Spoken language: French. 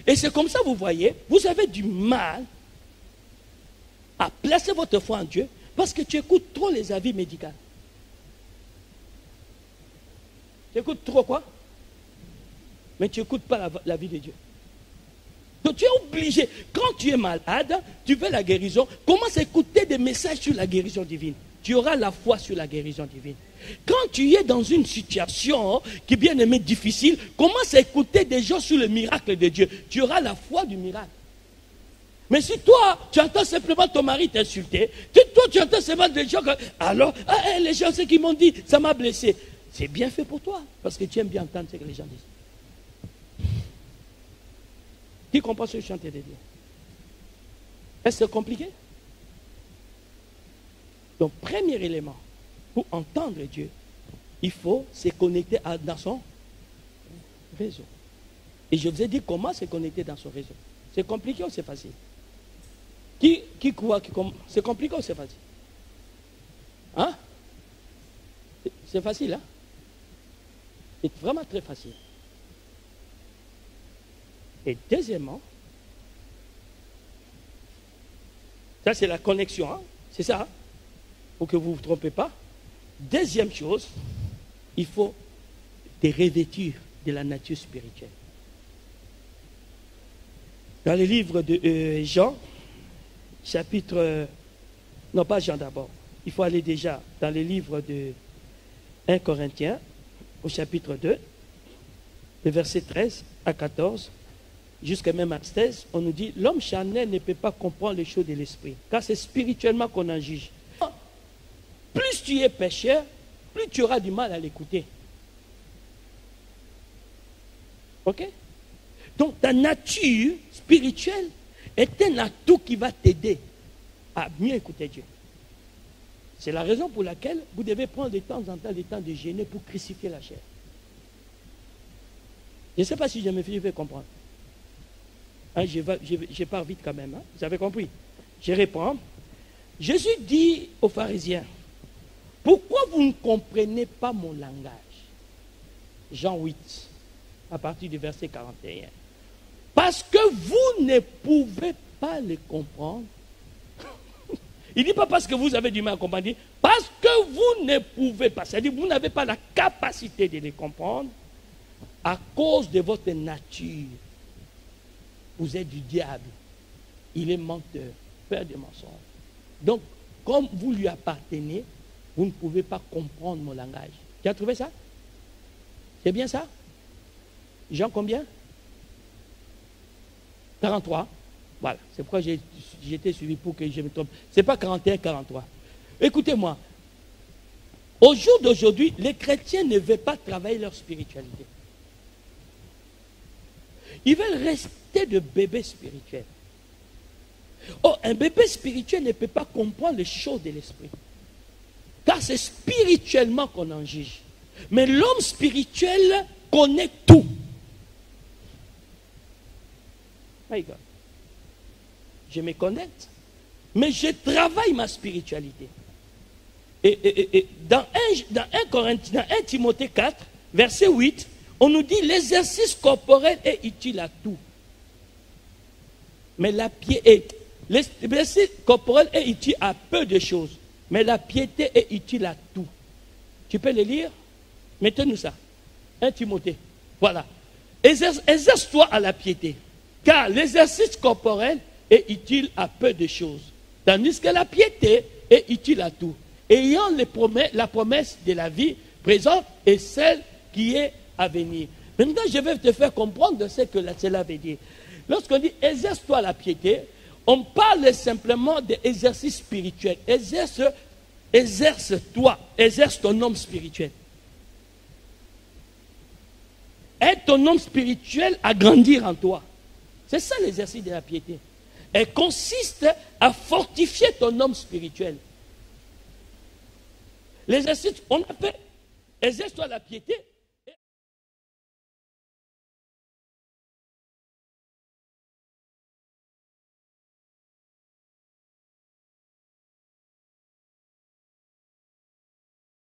Et c'est comme ça, vous voyez, vous avez du mal à placer votre foi en Dieu parce que tu écoutes trop les avis médicaux. Tu écoutes trop quoi? Mais tu n'écoutes pas la vie de Dieu. Donc tu es obligé, quand tu es malade, tu veux la guérison, commence à écouter des messages sur la guérison divine. Tu auras la foi sur la guérison divine. Quand tu es dans une situation qui est bien aimée difficile, commence à écouter des gens sur le miracle de Dieu. Tu auras la foi du miracle. Mais si toi, tu entends simplement ton mari t'insulter, toi tu entends simplement des gens, alors, les gens, ce qu'ils m'ont dit, ça m'a blessé. C'est bien fait pour toi, parce que tu aimes bien entendre ce que les gens disent. Qui comprend ce que je suis en train de dire? Est-ce que c'est compliqué? Donc, premier élément, pour entendre Dieu, il faut se connecter dans son réseau. Et je vous ai dit comment se connecter dans son réseau. C'est compliqué ou c'est facile? Qui croit que c'est compliqué ou c'est facile? Hein? C'est facile, hein? C'est vraiment très facile. Et deuxièmement, ça c'est la connexion, hein? C'est ça, hein? Pour que vous ne vous trompez pas. Deuxième chose, il faut te revêtir de la nature spirituelle. Dans le livre de Jean, non pas Jean d'abord, il faut aller déjà dans le livre de 1 Corinthiens, au chapitre 2, le verset 13 à 14, jusqu'à même à 16, on nous dit, l'homme charnel ne peut pas comprendre les choses de l'esprit, car c'est spirituellement qu'on en juge. Plus tu es pécheur, plus tu auras du mal à l'écouter. Ok? Donc ta nature spirituelle est un atout qui va t'aider à mieux écouter Dieu. C'est la raison pour laquelle vous devez prendre de temps en temps le temps de jeûner pour crucifier la chair. Je ne sais pas si je me fais comprendre. Hein, je pars vite quand même. Hein? Vous avez compris? Je reprends. Jésus dit aux pharisiens, pourquoi vous ne comprenez pas mon langage? Jean 8, à partir du verset 41. Parce que vous ne pouvez pas le comprendre. Il ne dit pas parce que vous avez du mal à comprendre, parce que vous ne pouvez pas. C'est-à-dire que vous n'avez pas la capacité de les comprendre à cause de votre nature. Vous êtes du diable. Il est menteur, père de mensonges. Donc, comme vous lui appartenez, vous ne pouvez pas comprendre mon langage. Tu as trouvé ça? C'est bien ça? Jean combien? 43. Voilà, c'est pourquoi j'ai été suivi pour que je me trompe. Ce n'est pas 41, 43. Écoutez-moi. Au jour d'aujourd'hui, les chrétiens ne veulent pas travailler leur spiritualité. Ils veulent rester de bébés spirituels. Oh, un bébé spirituel ne peut pas comprendre les choses de l'esprit. Car c'est spirituellement qu'on en juge. Mais l'homme spirituel connaît tout. My God. Je me connecte, mais je travaille ma spiritualité. Et dans 1 Timothée 4, verset 8, on nous dit l'exercice corporel est utile à tout. Mais l'exercice corporel est utile à peu de choses. Mais la piété est utile à tout. Tu peux le lire? Mettez-nous ça. 1 Timothée. Voilà. Exerce-toi à la piété. Car l'exercice corporel est utile à peu de choses. Tandis que la piété est utile à tout. Ayant la promesse de la vie présente et celle qui est à venir. Maintenant, je vais te faire comprendre de ce que cela veut dire. Lorsqu'on dit exerce-toi la piété, on parle simplement d'exercice spirituel. Exerce-toi, exerce ton homme spirituel. Aide ton homme spirituel à grandir en toi. C'est ça l'exercice de la piété. Elle consiste à fortifier ton homme spirituel. L'exercice, on appelle exerce-toi la piété,